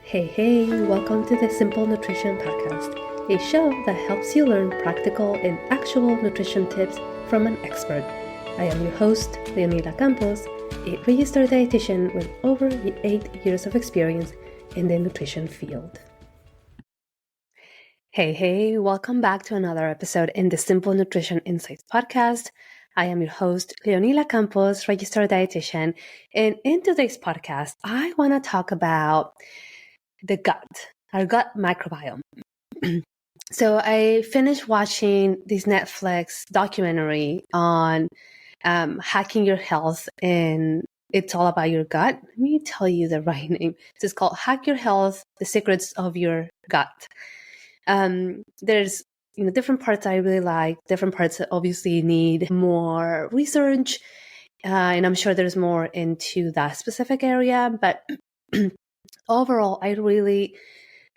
Hey, welcome to the Simple Nutrition Podcast, a show that helps you learn practical and actual nutrition tips from an expert. I am your host, Leonila Campos, a registered dietitian with over 8 years of experience in the nutrition field. Hey, welcome back to another episode in the Simple Nutrition Insights Podcast. I am your host, Leonila Campos, registered dietitian, and in today's podcast, I want to talk about the gut, our gut microbiome. So I finished watching this Netflix documentary on hacking your health, and it's all about your gut. Let me tell you the right name. It's called Hack Your Health, The Secrets of Your Gut. There's different parts I really like, different parts that obviously need more research, and I'm sure there's more into that specific area, but overall, I really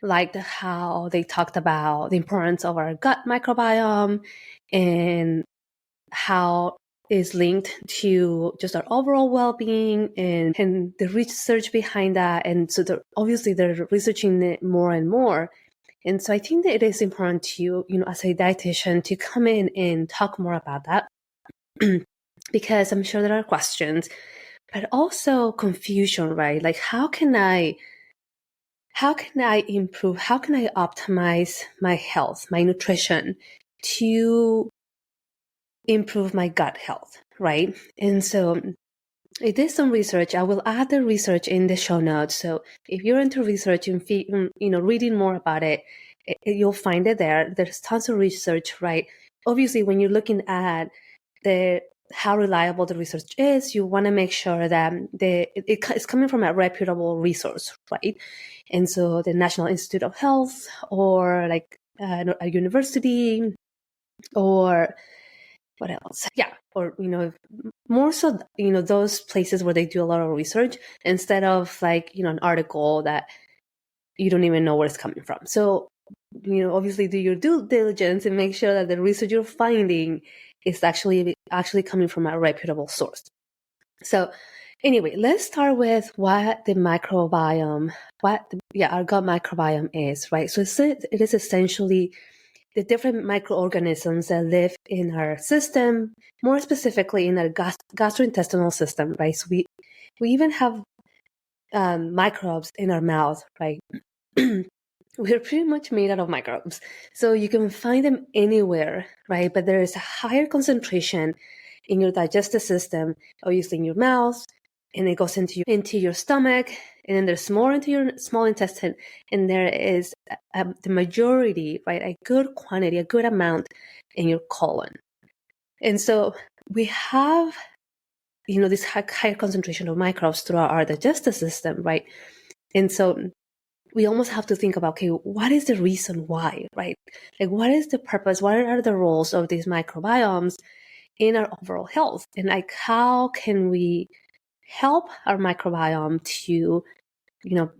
liked how they talked about the importance of our gut microbiome and how it's linked to just our overall well-being and the research behind that. And so obviously they're researching it more and more. And so I think that it is important to, as a dietitian, to come in and talk more about that because I'm sure there are questions, but also confusion, right? Like how can I improve? How can I optimize my health, my nutrition to improve my gut health, right? And so I did some research. I will add the research in the show notes. So if you're into research and reading more about it, you'll find it there. There's tons of research, right? Obviously, when you're looking at how reliable the research is, you want to make sure that it's coming from a reputable resource, right? And so the National Institute of Health or like a university or what else? Yeah. Or, more so, those places where they do a lot of research instead of like, an article that you don't even know where it's coming from. So, obviously do your due diligence and make sure that the research you're finding is actually coming from a reputable source. So anyway, let's start with what the microbiome, our gut microbiome is, right? So it is essentially the different microorganisms that live in our system, more specifically in our gastrointestinal system, right? So we even have microbes in our mouth, right? We're pretty much made out of microbes. So you can find them anywhere, right? But there is a higher concentration in your digestive system, obviously in your mouth, and it goes into your stomach, and then there's more into your small intestine, and there is the majority, right, a good quantity, a good amount in your colon. And so we have, this higher concentration of microbes throughout our digestive system, right? And so we almost have to think about, okay, what is the reason why, right? Like, what is the purpose? What are the roles of these microbiomes in our overall health? And like, how can we help our microbiome to,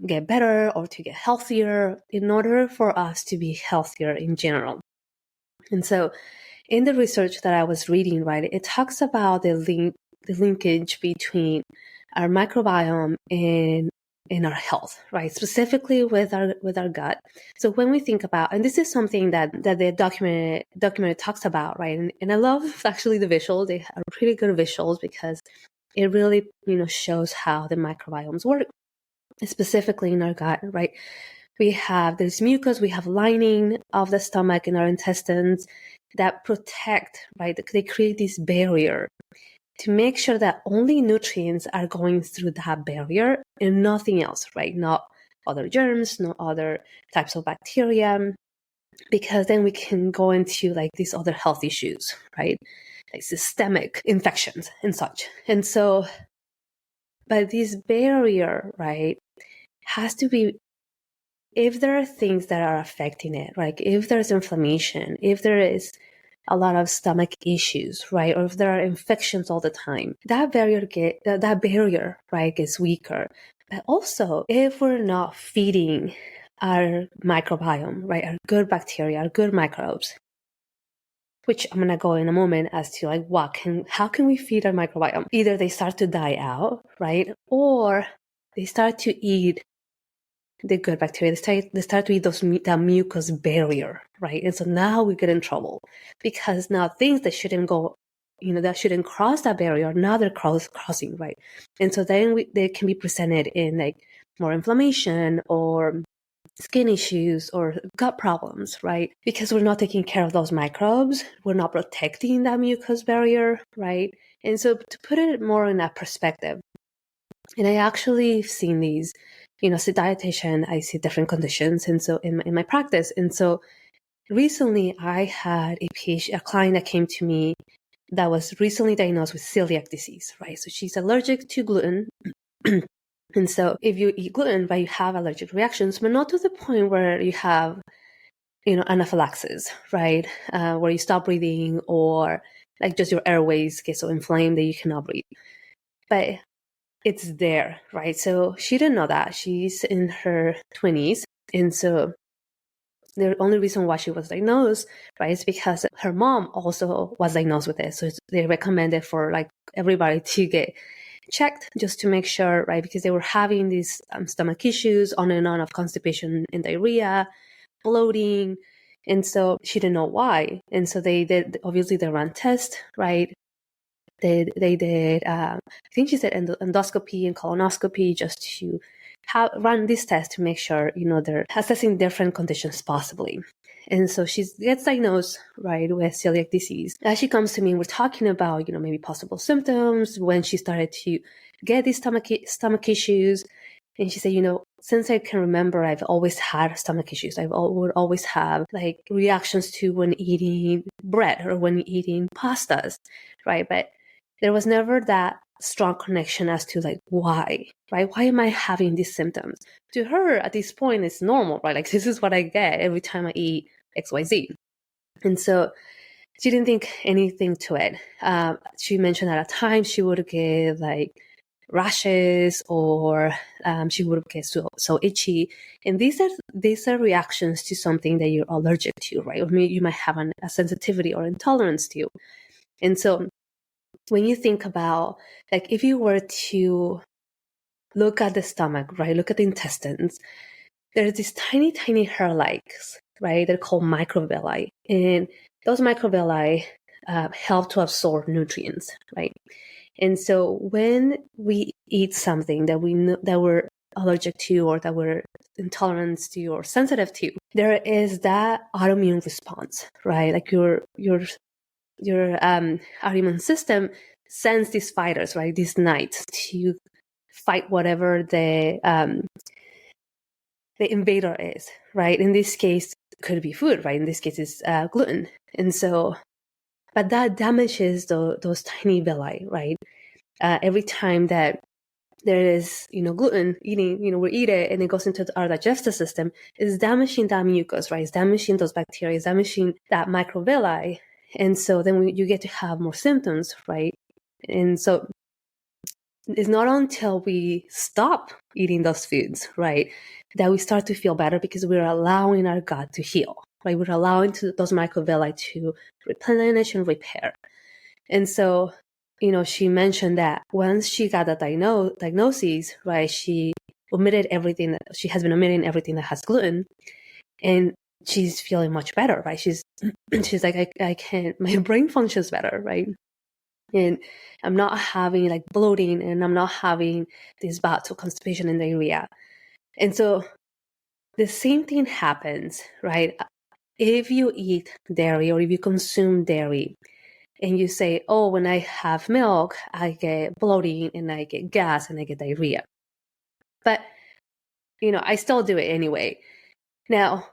get better or to get healthier in order for us to be healthier in general? And so in the research that I was reading, right, it talks about the linkage between our microbiome and in our health, right? Specifically with our gut. So when we think about, and this is something that the document talks about, right? And I love actually the visuals. They are pretty good visuals because it really, shows how the microbiomes work, specifically in our gut, right? There's mucus, we have lining of the stomach and our intestines that protect, right? They create this barrier to make sure that only nutrients are going through that barrier and nothing else, right? Not other germs, no other types of bacteria, because then we can go into like these other health issues, right? Like systemic infections and such. And so, but this barrier, right, has to be, if there are things that are affecting it, like if there's inflammation, if there is a lot of stomach issues, right? Or if there are infections all the time, that barrier, right, gets weaker. But also, if we're not feeding our microbiome, right, our good bacteria, our good microbes, which I'm gonna go in a moment as to like how can we feed our microbiome? Either they start to die out, right, or they start to eat the good bacteria, they start to eat that mucus barrier, right? And so now we get in trouble because now things that shouldn't go, that shouldn't cross that barrier, now they're crossing, right? And so then they can be presented in like more inflammation or skin issues or gut problems, right? Because we're not taking care of those microbes, we're not protecting that mucus barrier, right? And so to put it more in that perspective, and I actually seen these, as a dietitian, I see different conditions, and so in my practice, and so recently I had a client that came to me that was recently diagnosed with celiac disease, right? So she's allergic to gluten. And so if you eat gluten, right, you have allergic reactions, but not to the point where you have, anaphylaxis, right? Where you stop breathing or like just your airways get so inflamed that you cannot breathe. But it's there, right? So she didn't know that. She's in her 20s. And so the only reason why she was diagnosed, right, is because her mom also was diagnosed with it. So they recommended for like everybody to get checked just to make sure, right, because they were having these stomach issues on and on of constipation and diarrhea, bloating. And so she didn't know why. And so they ran tests, right? They did, I think she said endoscopy and colonoscopy just to run this test to make sure, they're assessing different conditions possibly. And so she gets diagnosed, right, with celiac disease. As she comes to me, we're talking about, maybe possible symptoms when she started to get these stomach issues. And she said, since I can remember, I've always had stomach issues. Would always have like reactions to when eating bread or when eating pastas, right? But there was never that strong connection as to like why, right? Why am I having these symptoms? To her, at this point, it's normal, right? Like this is what I get every time I eat XYZ. And so she didn't think anything to it. She mentioned that at times she would get like rashes or she would get so itchy. And these are reactions to something that you're allergic to, right? Or maybe you might have a sensitivity or intolerance to. And so when you think about, like, if you were to look at the stomach, right, look at the intestines, there's these tiny, tiny hair-likes, right? They're called microvilli. And those microvilli help to absorb nutrients, right? And so when we eat something that we know that we're allergic to or that we're intolerant to or sensitive to, there is that autoimmune response, right? Like your autoimmune system sends these fighters, right? These knights to fight whatever the invader is, right? In this case, it could be food, right? In this case, it's gluten. And so, but that damages those tiny villi, right? Every time that there is, gluten eating, we eat it and it goes into our digestive system, it's damaging that mucus, right? It's damaging those bacteria, it's damaging that microvilli. And so then you get to have more symptoms, right? And so it's not until we stop eating those foods, right, that we start to feel better because we're allowing our gut to heal, right? We're allowing those microvilli to replenish and repair. And so, she mentioned that once she got the diagnosis, right, she omitted everything she has been omitting everything that has gluten, and she's feeling much better, right? She's like, I can't, my brain functions better, right? And I'm not having like bloating and I'm not having these bouts of constipation and diarrhea. And so the same thing happens, right? If you eat dairy or if you consume dairy and you say, oh, when I have milk, I get bloating and I get gas and I get diarrhea. But, I still do it anyway. Now,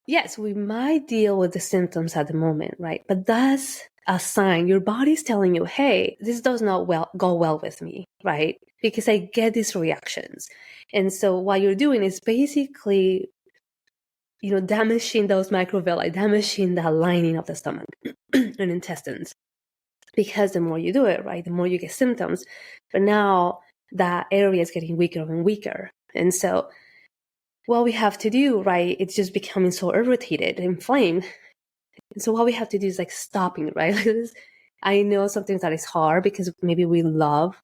yes, we might deal with the symptoms at the moment, right? But that's a sign. Your body's telling you, hey, this does not go well with me, right? Because I get these reactions. And so what you're doing is basically, damaging those microvilli, damaging the lining of the stomach and intestines. Because the more you do it, right, the more you get symptoms. But now that area is getting weaker and weaker. And so what we have to do, right, it's just becoming so irritated and inflamed. And so what we have to do is like stopping, right? I know sometimes that is hard because maybe we love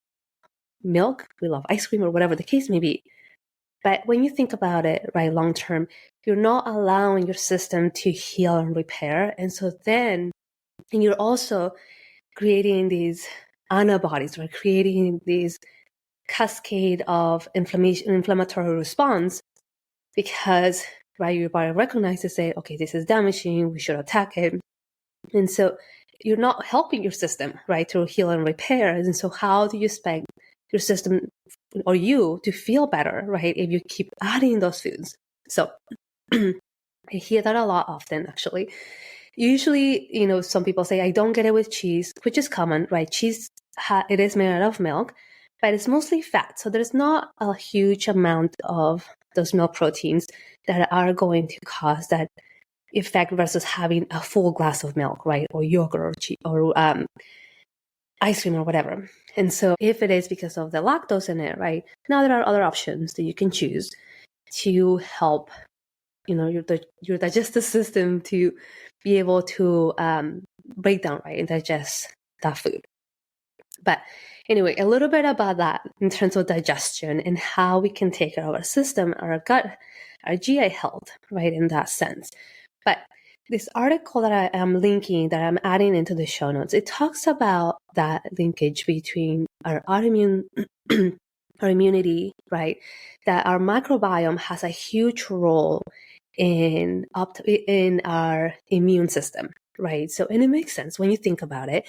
milk, we love ice cream or whatever the case may be. But when you think about it, right, long term, you're not allowing your system to heal and repair. And so then, and you're also creating these antibodies, right, creating these cascade of inflammatory response, because, right, your body recognizes it, okay, this is damaging, we should attack it. And so you're not helping your system, right, to heal and repair. And so how do you expect your system or you to feel better, right, if you keep adding those foods? So I hear that a lot often, actually. Usually, some people say, I don't get it with cheese, which is common, right? Cheese, it is made out of milk, but it's mostly fat. So there's not a huge amount of those milk proteins that are going to cause that effect versus having a full glass of milk, right? Or yogurt or cheese or ice cream or whatever. And so if it is because of the lactose in it, right? Now there are other options that you can choose to help, your digestive system to be able to break down, right, and digest that food. But anyway, a little bit about that in terms of digestion and how we can take care of our system, our gut, our GI health, right, in that sense. But this article that I am linking, that I'm adding into the show notes, it talks about that linkage between our autoimmune, our immunity, right? That our microbiome has a huge role in our immune system, right? So, and it makes sense when you think about it,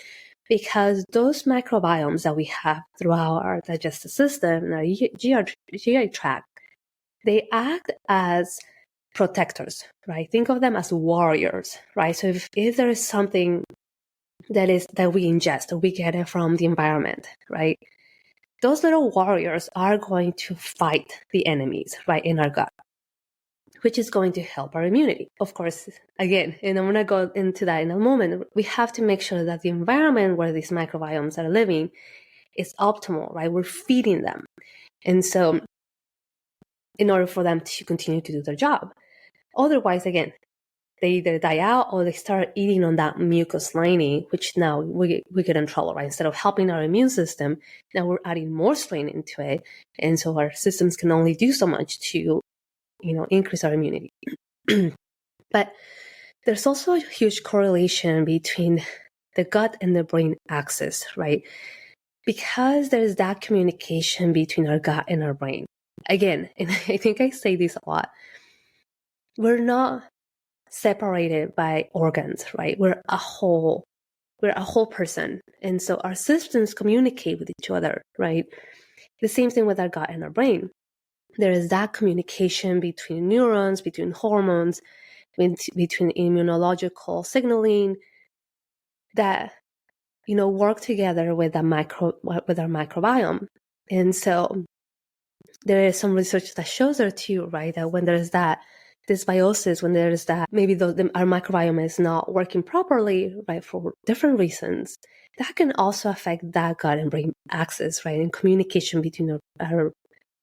because those microbiomes that we have throughout our digestive system and our GI tract, they act as protectors, right? Think of them as warriors, right? So if there is something that we ingest or we get it from the environment, right? Those little warriors are going to fight the enemies, right, in our gut, which is going to help our immunity. Of course, again, and I'm going to go into that in a moment, we have to make sure that the environment where these microbiomes are living is optimal, right? We're feeding them. And so in order for them to continue to do their job. Otherwise, again, they either die out or they start eating on that mucus lining, which now we get in trouble, right? Instead of helping our immune system, now we're adding more strain into it. And so our systems can only do so much to, increase our immunity. But there's also a huge correlation between the gut and the brain axis, right? Because there's that communication between our gut and our brain. Again, and I think I say this a lot, we're not separated by organs, right? We're a whole person. And so our systems communicate with each other, right? The same thing with our gut and our brain. There is that communication between neurons, between hormones, between immunological signaling that, work together with our microbiome. And so there is some research that shows there too, right? That when there's that dysbiosis, when there's that, maybe our microbiome is not working properly, right, for different reasons, that can also affect that gut and brain axis, right, and communication between our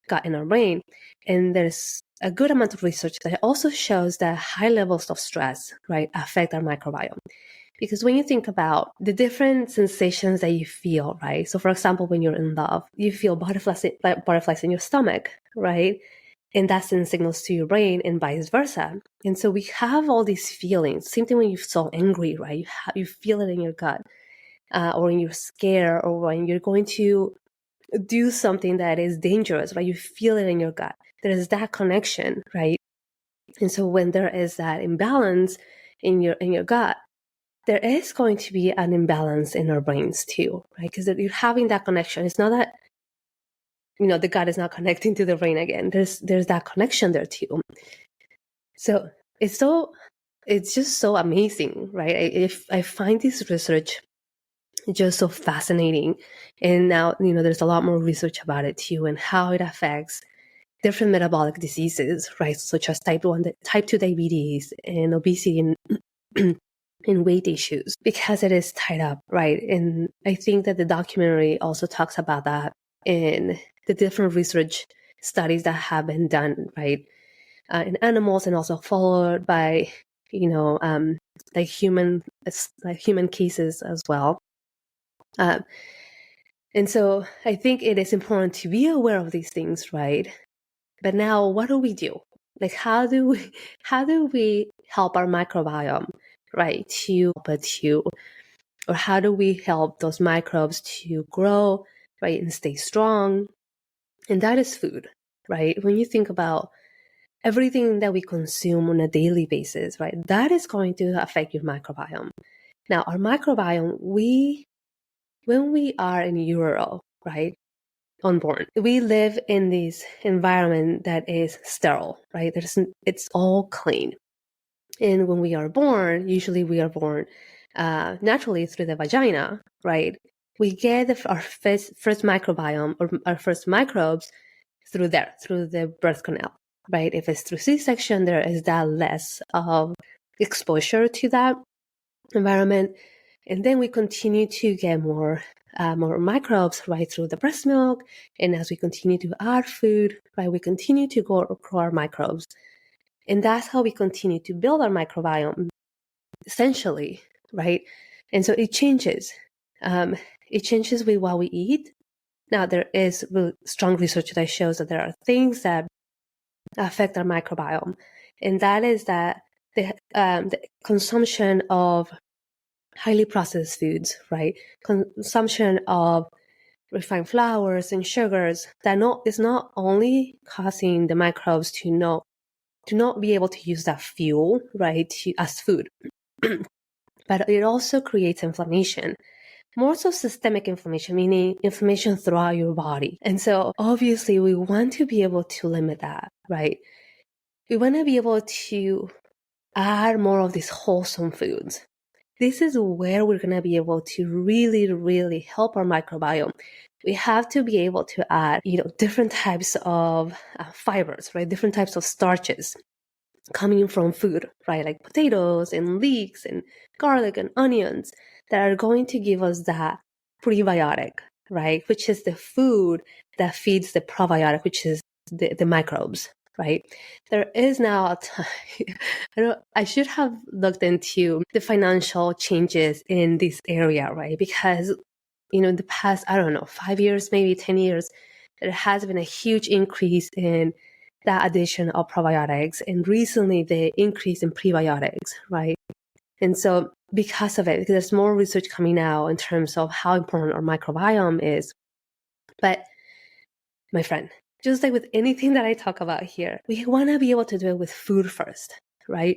gut and our brain. And there's a good amount of research that also shows that high levels of stress, right, affect our microbiome. Because when you think about the different sensations that you feel, right? So for example, when you're in love, you feel butterflies in your stomach, right? And that sends signals to your brain and vice versa. And so we have all these feelings. Same thing when you're so angry, right? You feel it in your gut, or when you're scared, or when you're going to do something that is dangerous, right? You feel it in your gut. There is that connection, right? And so when there is that imbalance in your gut, there is going to be an imbalance in our brains too, right? Because you're having that connection. It's not that, the gut is not connecting to the brain again. There's that connection there too. So it's just so amazing, right? I find this research just so fascinating. And now, there's a lot more research about it too, and how it affects different metabolic diseases, right? Such as type 2 diabetes and obesity and and weight issues, because it is tied up, right? And I think that the documentary also talks about that in the different research studies that have been done, right, in animals, and also followed by, like human cases as well. And so I think it is important to be aware of these things, right? But now what do we do? Like, how do we help our microbiome, right, or how do we help those microbes to grow, right, and stay strong? And that is food, right? When you think about everything that we consume on a daily basis, right, that is going to affect your microbiome. Now, our microbiome, when we are in utero, right, unborn, we live in this environment that is sterile, right? It's all clean. And when we are born, usually we are born naturally through the vagina, right? We get our first microbiome or our first microbes through the birth canal, right? If it's through C-section, there is that less of exposure to that environment. And then we continue to get more microbes right through the breast milk. And as we continue to add food, right, we continue to grow our microbes. And that's how we continue to build our microbiome, essentially, right? And so it changes. It changes with what we eat. Now, there is strong research that shows that there are things that affect our microbiome. And that is that the consumption of highly processed foods, right? Consumption of refined flours and sugars is not only causing the microbes to not be able to use that fuel, right, as food, but it also creates inflammation. More so systemic inflammation, meaning inflammation throughout your body. And so obviously we want to be able to limit that, right? We want to be able to add more of these wholesome foods. This is where we're going to be able to really, really help our microbiome. We have to be able to add, different types of fibers, right? Different types of starches coming from food, right? Like potatoes and leeks and garlic and onions that are going to give us that prebiotic, right? Which is the food that feeds the probiotic, which is the microbes, right? There is now I should have looked into the financial changes in this area, right? Because, in the past, 5 years, maybe 10 years, there has been a huge increase in that addition of probiotics, and recently the increase in prebiotics, right? And so because of it, because there's more research coming out in terms of how important our microbiome is. But my friend, just like with anything that I talk about here, we want to be able to do it with food first, right?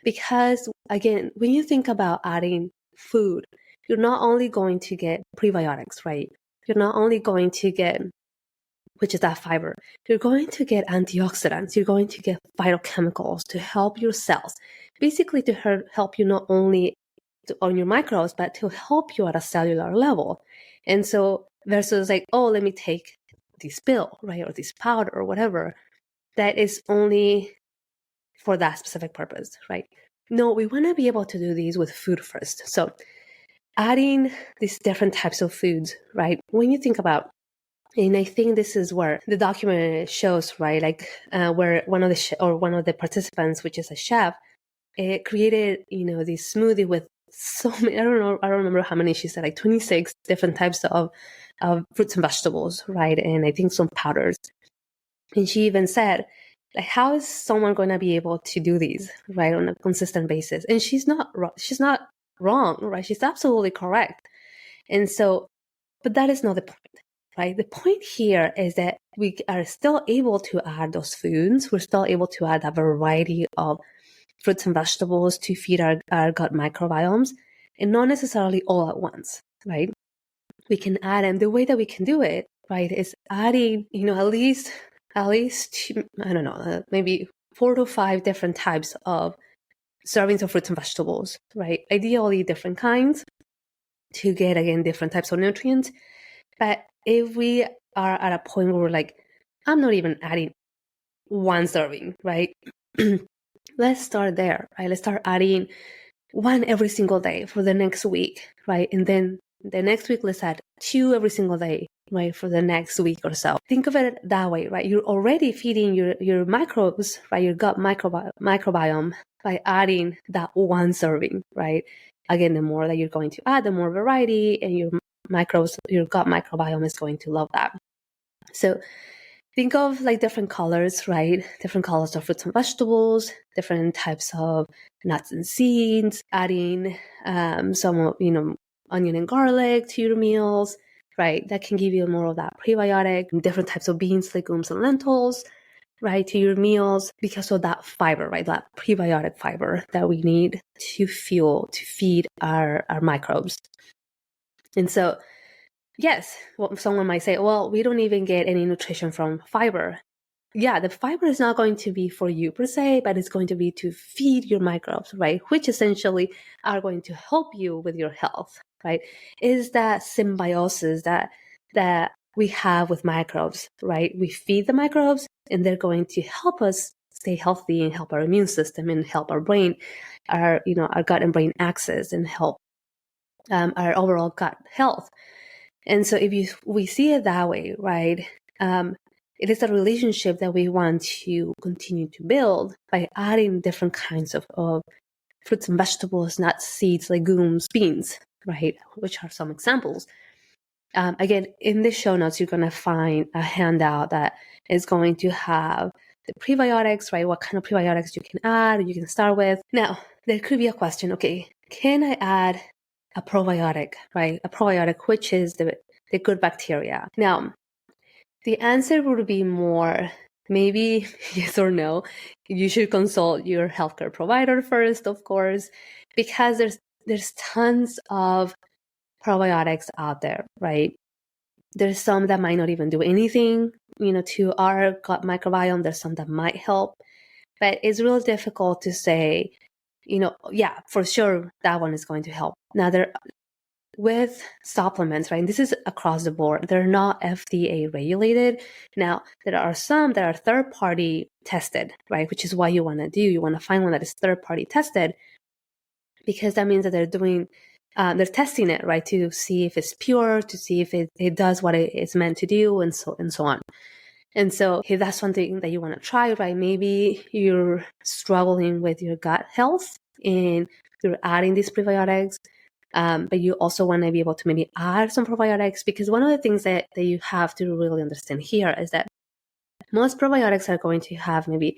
Because again, when you think about adding food, you're not only going to get prebiotics, right? You're not only going to get, which is that fiber, you're going to get antioxidants, you're going to get phytochemicals to help your cells, basically to help you not only on your microbes, but to help you at a cellular level. And so versus like, oh, let me take this pill, right, or this powder or whatever, that is only for that specific purpose, right? No, we want to be able to do these with food first. So adding these different types of foods, right? When you think about, and I think this is where the document shows, right, like where one of the participants, which is a chef, it created, this smoothie with so many, I don't remember how many she said, like 26 different types of fruits and vegetables, right? And I think some powders. And she even said, like, how is someone going to be able to do these, right, on a consistent basis? And she's not wrong, right? She's absolutely correct. And so, but that is not the point, right? The point here is that we are still able to add those foods. We're still able to add a variety of fruits and vegetables to feed our gut microbiomes, and not necessarily all at once, right? We can add, and the way that we can do it, right, is adding, at least, I don't know, maybe 4 to 5 different types of servings of fruits and vegetables, right? Ideally different kinds to get, again, different types of nutrients. But if we are at a point where we're like, I'm not even adding one serving, right? Let's start there, right? Let's start adding one every single day for the next week, right? And then the next week, let's add 2 every single day, right? For the next week or so. Think of it that way, right? You're already feeding your microbes, right? Your gut microbiome by adding that one serving, right? Again, the more that you're going to add, the more variety, and your gut microbiome is going to love that. So think of like different colors, right? Different colors of fruits and vegetables, different types of nuts and seeds, adding some, onion and garlic to your meals, right? That can give you more of that prebiotic, different types of beans, legumes, and lentils, right, to your meals because of that fiber, right? That prebiotic fiber that we need to feed our microbes. And so, yes, someone might say, well, we don't even get any nutrition from fiber. Yeah, the fiber is not going to be for you per se, but it's going to be to feed your microbes, right? Which essentially are going to help you with your health, right? Is that symbiosis that we have with microbes, right? We feed the microbes and they're going to help us stay healthy and help our immune system and help our brain, our gut and brain axis, and help our overall gut health. And so if we see it that way, right? It is a relationship that we want to continue to build by adding different kinds of fruits and vegetables, nuts, seeds, legumes, beans, right? Which are some examples. Again, in the show notes, you're going to find a handout that is going to have the prebiotics, right? What kind of prebiotics you can add, you can start with. Now, there could be a question, okay, can I add a probiotic, right? A probiotic, which is the good bacteria. Now, the answer would be more maybe yes or no. You should consult your healthcare provider first, of course, because there's tons of probiotics out there, right? There's some that might not even do anything, to our gut microbiome. There's some that might help, but it's real difficult to say, yeah, for sure that one is going to help. Now, with supplements, right? And this is across the board. They're not FDA regulated. Now, there are some that are third-party tested, right? Which is what you want to do. You want to find one that is third-party tested because that means that they're testing it, right? To see if it's pure, to see if it does what it is meant to do, and so on. And so if that's something that you want to try, right? Maybe you're struggling with your gut health and you're adding these prebiotics. But you also want to be able to maybe add some probiotics, because one of the things that you have to really understand here is that most probiotics are going to have maybe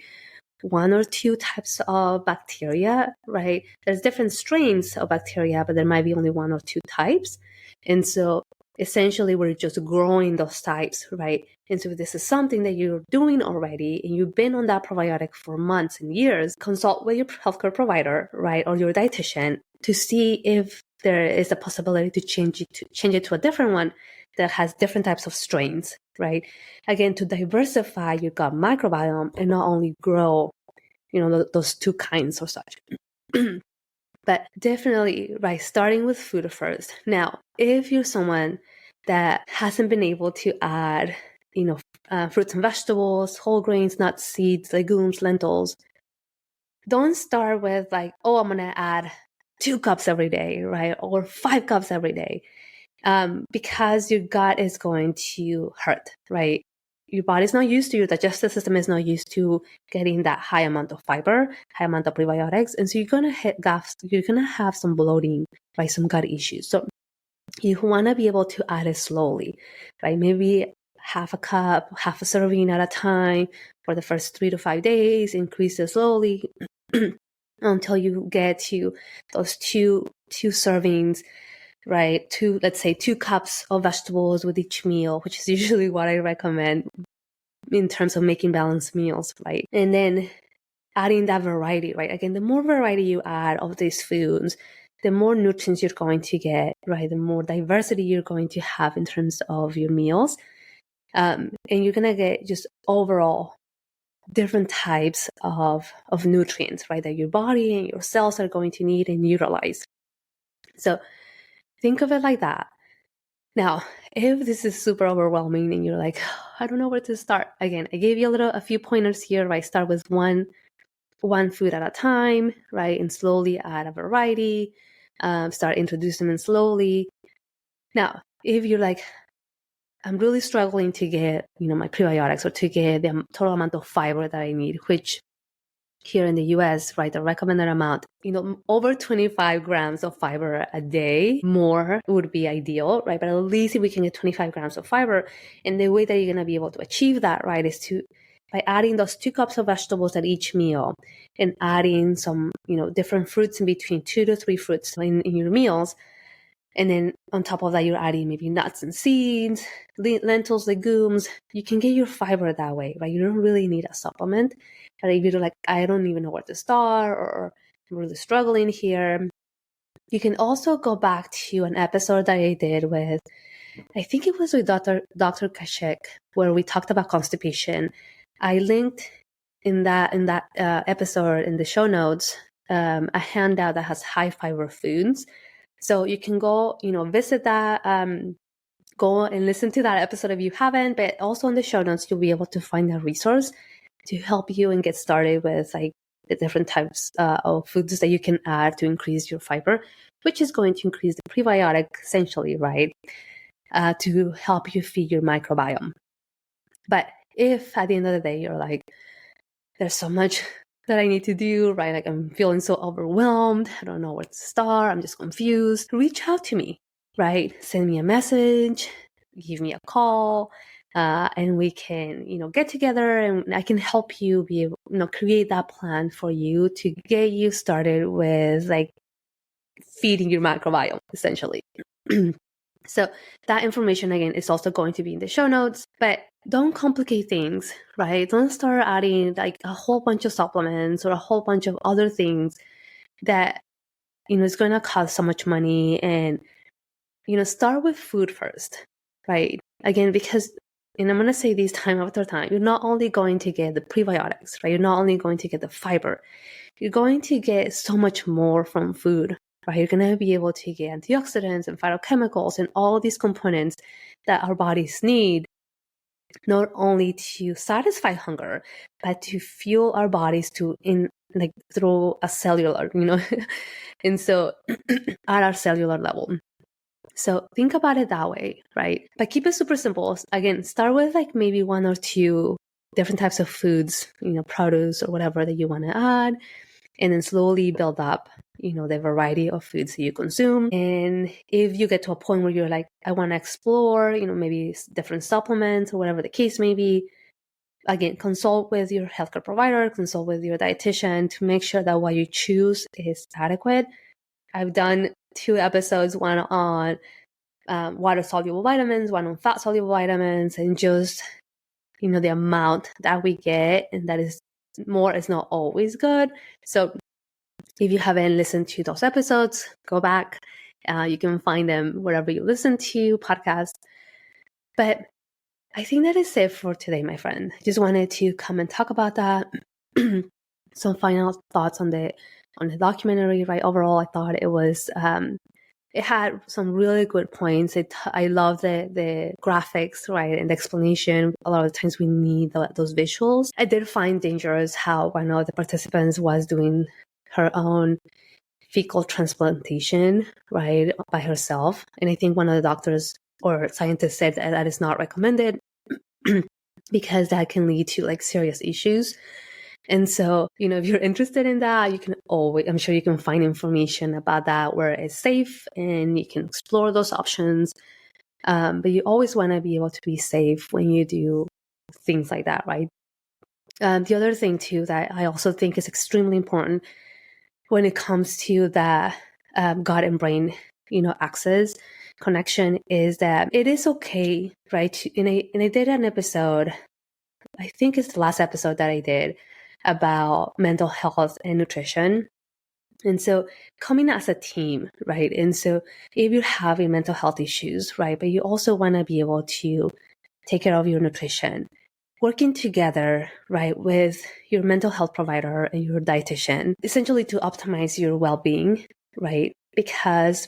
one or two types of bacteria, right? There's different strains of bacteria, but there might be only one or two types. And so essentially we're just growing those types, right? And so if this is something that you're doing already and you've been on that probiotic for months and years, consult with your healthcare provider, right? Or your dietitian to see if there is a possibility to change it to a different one that has different types of strains, right? Again, to diversify your gut microbiome and not only grow, those two kinds or such. But definitely, right, starting with food first. Now, if you're someone that hasn't been able to add, fruits and vegetables, whole grains, nuts, seeds, legumes, lentils, don't start with like, oh, I'm going to add 2 cups every day, right? Or 5 cups every day. Because your gut is going to hurt, right? Your body's not used to, your digestive system is not used to getting that high amount of fiber, high amount of probiotics. And so you're going to have some bloating, right? Some gut issues. So you want to be able to add it slowly, right? Maybe half a cup, half a serving at a time for the first 3 to 5 days, increase it slowly until you get to those two servings, right? Let's say 2 cups of vegetables with each meal, which is usually what I recommend in terms of making balanced meals, right? And then adding that variety, right? Again, the more variety you add of these foods, the more nutrients you're going to get, right? The more diversity you're going to have in terms of your meals. And you're going to get just overall different types of nutrients, right? That your body and your cells are going to need and utilize. So think of it like that. Now, if this is super overwhelming and you're like, I don't know where to start. Again, I gave you a few pointers here, right? Start with one food at a time, right? And slowly add a variety, start introducing them slowly. Now, if you're like, I'm really struggling to get, my prebiotics or to get the total amount of fiber that I need, which here in the US, right, the recommended amount, over 25 grams of fiber a day, more would be ideal, right? But at least if we can get 25 grams of fiber, and the way that you're going to be able to achieve that, right, is by adding those 2 cups of vegetables at each meal and adding some, different fruits in between, 2 to 3 fruits in your meals. And then on top of that, you're adding maybe nuts and seeds, lentils, legumes. You can get your fiber that way, right? You don't really need a supplement. But if you're like, I don't even know where to start, or I'm really struggling here, you can also go back to an episode that I did with, I think it was with Dr. Kashik, where we talked about constipation. I linked in that episode in the show notes a handout that has high fiber foods. So you can go, visit that, go and listen to that episode if you haven't, but also in the show notes, you'll be able to find a resource to help you and get started with like the different types of foods that you can add to increase your fiber, which is going to increase the prebiotic essentially, right? To help you feed your microbiome. But if at the end of the day, you're like, there's so much that I need to do, right? Like I'm feeling so overwhelmed. I don't know where to start. I'm just confused. Reach out to me, right? Send me a message, give me a call, and we can, get together and I can help you be able, create that plan for you to get you started with like feeding your microbiome, essentially. So that information, again, is also going to be in the show notes, but don't complicate things, right? Don't start adding like a whole bunch of supplements or a whole bunch of other things that, is going to cost so much money. And, start with food first, right? Again, because, and I'm going to say this time after time, you're not only going to get the prebiotics, right? You're not only going to get the fiber, you're going to get so much more from food. Right? You're going to be able to get antioxidants and phytochemicals and all these components that our bodies need, not only to satisfy hunger, but to fuel our bodies through a cellular, and so at our cellular level. So think about it that way, right? But keep it super simple. Again, start with like maybe 1 or 2 different types of foods, produce or whatever that you want to add, and then slowly build up, the variety of foods that you consume. And if you get to a point where you're like, I want to explore, maybe different supplements or whatever the case may be, again, consult with your healthcare provider, consult with your dietitian to make sure that what you choose is adequate. I've done 2 episodes, one on water-soluble vitamins, one on fat-soluble vitamins, and just, the amount that we get, and that is more is not always good. So if you haven't listened to those episodes, go back. You can find them wherever you listen to podcasts. But I think that is it for today, my friend. I just wanted to come and talk about that. Some final thoughts on the documentary, right? Overall, I thought it was it had some really good points. I love the graphics, right, and the explanation. A lot of times we need those visuals. I did find dangerous how one of the participants was doing her own fecal transplantation, right, by herself. And I think one of the doctors or scientists said that is not recommended because that can lead to like serious issues. And so, if you're interested in that, I'm sure you can find information about that where it's safe and you can explore those options. But you always want to be able to be safe when you do things like that, right? The other thing too that I also think is extremely important when it comes to the gut and brain, axis connection is that it is okay, right? And I did an episode, I think it's the last episode that I did about mental health and nutrition. And so coming as a team, right? And so if you're having mental health issues, right, but you also want to be able to take care of your nutrition, working together, right, with your mental health provider and your dietitian, essentially to optimize your well-being, right? Because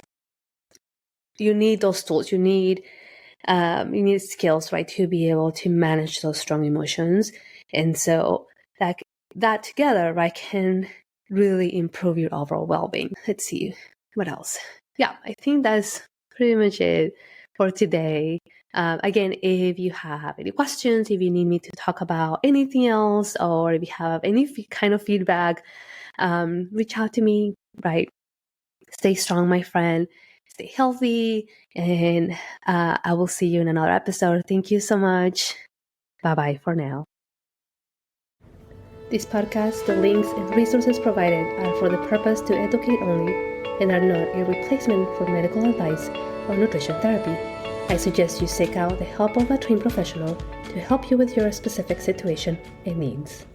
you need those tools, you need skills, right, to be able to manage those strong emotions. And so that together, right, can really improve your overall well-being. Let's see what else. Yeah, I think that's pretty much it for today. Again, if you have any questions, if you need me to talk about anything else, or if you have any kind of feedback, reach out to me, right? Stay strong, my friend. Stay healthy. And I will see you in another episode. Thank you so much. Bye-bye for now. This podcast, the links and resources provided are for the purpose to educate only and are not a replacement for medical advice or nutrition therapy. I suggest you seek out the help of a trained professional to help you with your specific situation and needs.